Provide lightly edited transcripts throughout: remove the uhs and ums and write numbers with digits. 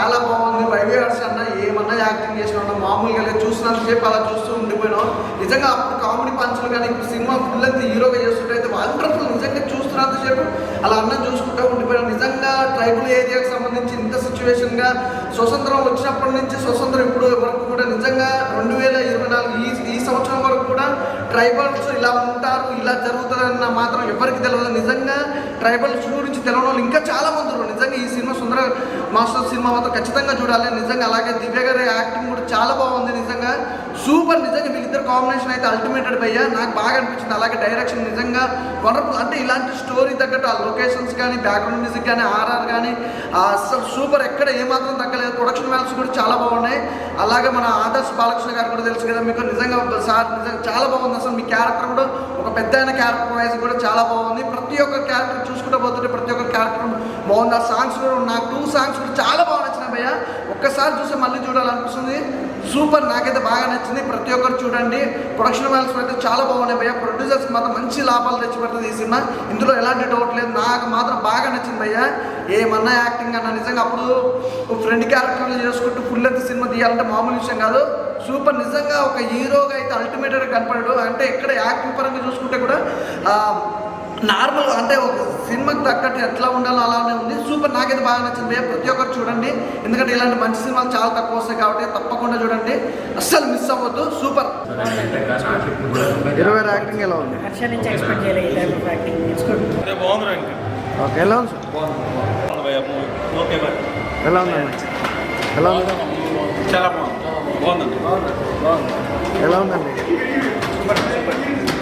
చాలా బాగుంది. వైవిఆర్స్ అన్న ఏమన్నా యాక్టింగ్ చేసిన మామూలుగా లేదు, చూసినంతసేపు అలా చూస్తూ ఉండిపోయినాం. నిజంగా అప్పుడు కామెడీ పంచులు కానీ ఇప్పుడు సినిమా ఫుల్ అంతా హీరోగా చేస్తుంటే అయితే వండర్ఫుల్. నిజంగా చూస్తున్నంతసేపు అలా అన్నం చూసుకుంటూ ఉండిపోయినాం. నిజంగా ట్రైబల్ ఏరియాకి సంబంధించి ఇంత సిచ్యువేషన్గా స్వతంత్రం వచ్చినప్పటి నుంచి స్వతంత్రం ఇప్పుడు వరకు కూడా నిజంగా 2024 ఈ సంవత్సరం వరకు కూడా ట్రైబల్స్ ఇలా ఉంటారు, ఇలా జరుగుతుందన్న మాత్రం ఎవరికి తెలియదు. నిజంగా ట్రైబల్స్ గురించి తెలియని వాళ్ళు ఇంకా చాలా మంది ఉన్నారు. నిజంగా ఈ సినిమా సుందర మాస్టర్ సినిమా మాత్రం ఖచ్చితంగా చూడాలి. నిజంగా అలాగే దివ్య గారి యాక్టింగ్ కూడా చాలా బాగుంది. నిజంగా సూపర్. నిజంగా వీళ్ళిద్దరు కాంబినేషన్ అయితే అల్టిమేటెడ్ భయ్యా, నాకు బాగా అనిపించింది. అలాగే డైరెక్షన్ నిజంగా వండర్ఫుల్. అంటే ఇలాంటి స్టోరీ తగ్గట్టు ఆ లొకేషన్స్ కానీ, బ్యాక్గ్రౌండ్ మ్యూజిక్ కానీ, ఆర్ఆర్ కానీ అసలు సూపర్. ఎక్కడ ఏమాత్రం తగ్గలేదు. ప్రొడక్షన్ వాల్యూస్ కూడా చాలా బాగున్నాయి. అలాగే మన ఆదర్శ్ బాలకృష్ణ గారు కూడా తెలుసు కదా మీకు, నిజంగా సార్ నిజంగా చాలా బాగుంది. అసలు మీ క్యారెక్టర్ కూడా ఒక పెద్ద క్యారెక్టర్ వైజ్ కూడా చాలా బాగుంది. ప్రతి ఒక్క క్యారెక్టర్ చూసుకుంటూ పోతుంటే ప్రతి ఒక్క క్యారెక్టర్ బాగుంది. ఆ సాంగ్స్ కూడా నాకు 2 సాంగ్స్ కూడా చాలా బాగా నచ్చినాయి భయ్య. ఒక్కసారి చూస్తే మళ్ళీ చూడాలనిపిస్తుంది. సూపర్, నాకైతే బాగా నచ్చింది. ప్రతి ఒక్కరు చూడండి. ప్రొడక్షన్ వాల్యూస్ అయితే చాలా బాగున్నాయి భయ్య. ప్రొడ్యూసర్స్కి మాత్రం మంచి లాభాలు తెచ్చిపెడుతుంది ఈ సినిమా, ఇందులో ఎలాంటి డౌట్ లేదు. నాకు మాత్రం బాగా నచ్చింది భయ్య. ఏమన్నా యాక్టింగ్ అన్న నిజంగా అప్పుడు ఫ్రెండ్ క్యారెక్టర్లు చేసుకుంటూ ఫుల్ లెంత్ సినిమా తీయాలంటే మామూలు విషయం కాదు. సూపర్. నిజంగా ఒక హీరోగా అయితే అల్టిమేట్గా కనపడాడు. అంటే ఎక్కడ యాక్టింగ్ పరంగా చూసుకుంటే కూడా నార్మల్గా అంటే ఒక సినిమాకి తగ్గట్టు ఎట్లా ఉండాలో అలానే ఉంది. సూపర్, నాకైతే బాగా నచ్చింది. ప్రతి ఒక్కరు చూడండి, ఎందుకంటే ఇలాంటి మంచి సినిమాలు చాలా తక్కువ వస్తాయి కాబట్టి తప్పకుండా చూడండి, అస్సలు మిస్ అవ్వద్దు. సూపర్. 20 యాక్టింగ్ ఎలా ఉంది? ఓకే, ఎలా ఉంది ఎలా ఉందండి? ఎలా ఉంది? చాలా బాగుందండి. ఎలా ఉందండి?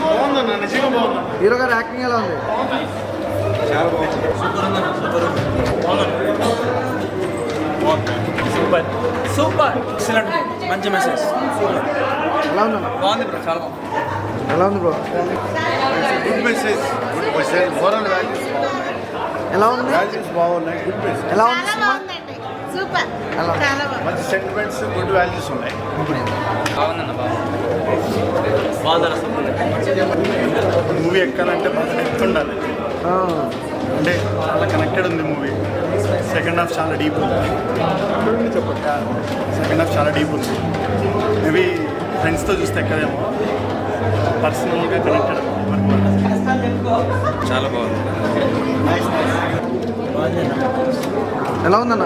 బాగుందన్న, నిజంగా బాగుంది. హీరో గారి యాక్టింగ్ ఎలా ఉంది? చాలా బాగుంది. సూపర్ సూపర్ ఎక్సలెంట్, మంచి మెసేజ్. ఎలా ఉందన్న? బాగుంది బ్రో, చాలా బాగుంది. ఎలా ఉంది bro? Good message, good message. Moral values ఎలా ఉంది? వాల్యూస్ బాగున్నాయి. Good message. ఎలా ఉంది సినిమా? సూపర్, ఎలా? చాలా బాగుంది. మంచి సెంటిమెంట్స్, గుడ్ వాల్యూస్ ఉన్నాయి. బాగుందన్న, మూవీ ఎక్కాలంటే బాగా డెప్త్ ఉండాలి. అంటే చాలా కనెక్టెడ్ ఉంది మూవీ. సెకండ్ హాఫ్ చాలా డీప్ ఉంది. సెకండ్ హాఫ్ చాలా డీప్ ఉంది. మేబీ ఫ్రెండ్స్తో చూస్తే ఎక్కడేమో పర్సనల్గా కనెక్టెడ్. చాలా బాగుంది. ఎలా ఉందన్న?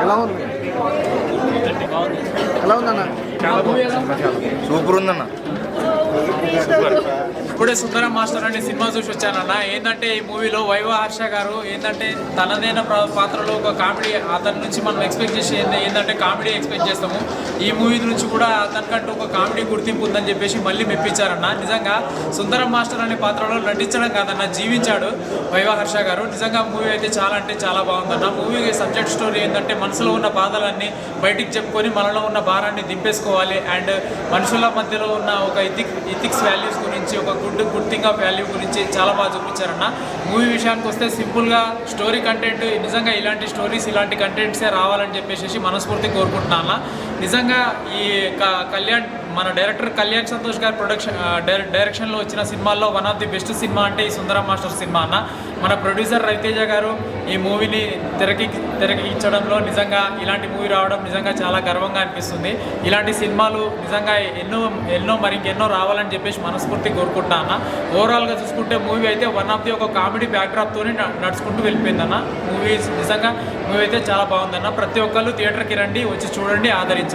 ఎలా ఉంది? ఎలా ఉందన్న? చాలా బాగుంది. సూపర్ ఉందన్న. ఇప్పుడే సుందరం మాస్టర్ అనే సినిమా చూసి వచ్చానన్న. ఏంటంటే ఈ మూవీలో వైవ హర్ష గారు ఏంటంటే తనదైన పాత్రలో ఒక కామెడీ, అతని నుంచి మనం ఎక్స్పెక్ట్ చేసి ఏంటంటే కామెడీ ఎక్స్పెక్ట్ చేస్తాము. ఈ మూవీ నుంచి కూడా అతనికంటూ ఒక కామెడీ గుర్తింపు ఉందని చెప్పేసి మళ్ళీ మెప్పించారన్న. నిజంగా సుందరం మాస్టర్ అనే పాత్రలో నటించడం కాదన్న, జీవించాడు వైవ హర్ష గారు. నిజంగా మూవీ అయితే చాలా అంటే చాలా బాగుందన్న. మూవీ సబ్జెక్ట్ స్టోరీ ఏంటంటే మనసులో ఉన్న బాధలన్నీ బయటికి చెప్పుకొని మనలో ఉన్న భారాన్ని దింపేసుకోవాలి. అండ్ మనుషుల మధ్యలో ఉన్న ఒక ఇథిక్స్ వాల్యూస్ గురించి, ఒక గుడ్ థింగ్ ఆఫ్ వాల్యూ గురించి చాలా బాగా చూపించారన్న. మూవీ విషయానికి వస్తే సింపుల్గా స్టోరీ కంటెంట్, నిజంగా ఇలాంటి స్టోరీస్, ఇలాంటి కంటెంట్సే రావాలని చెప్పేసి మనస్ఫూర్తి కోరుకుంటున్నాను. నిజంగా ఈ కళ్యాణ్, మన డైరెక్టర్ కళ్యాణ్ సంతోష్ గారి డైరెక్షన్లో వచ్చిన సినిమాల్లో one of the best cinema అంటే ఈ సుందరం మాస్టర్ సినిమా అన్న. మన ప్రొడ్యూసర్ రవితేజ గారు ఈ మూవీని తెరకెక్కించడంలో నిజంగా ఇలాంటి మూవీ రావడం నిజంగా చాలా గర్వంగా అనిపిస్తుంది. ఇలాంటి సినిమాలు నిజంగా ఎన్నో మరి ఇంకెన్నో రావాలని చెప్పేసి మనస్ఫూర్తి కోరుకుంటా అన్న. ఓవరాల్గా చూసుకుంటే మూవీ అయితే వన్ ఆఫ్ ది ఒక కామెడీ బ్యాక్డ్రాప్తో నడుచుకుంటూ వెళ్ళిపోయిందన్న. మూవీ నిజంగా మూవీ అయితే చాలా బాగుందన్న. ప్రతి ఒక్కళ్ళు థియేటర్కి రండి, వచ్చి చూడండి, ఆదరించండి.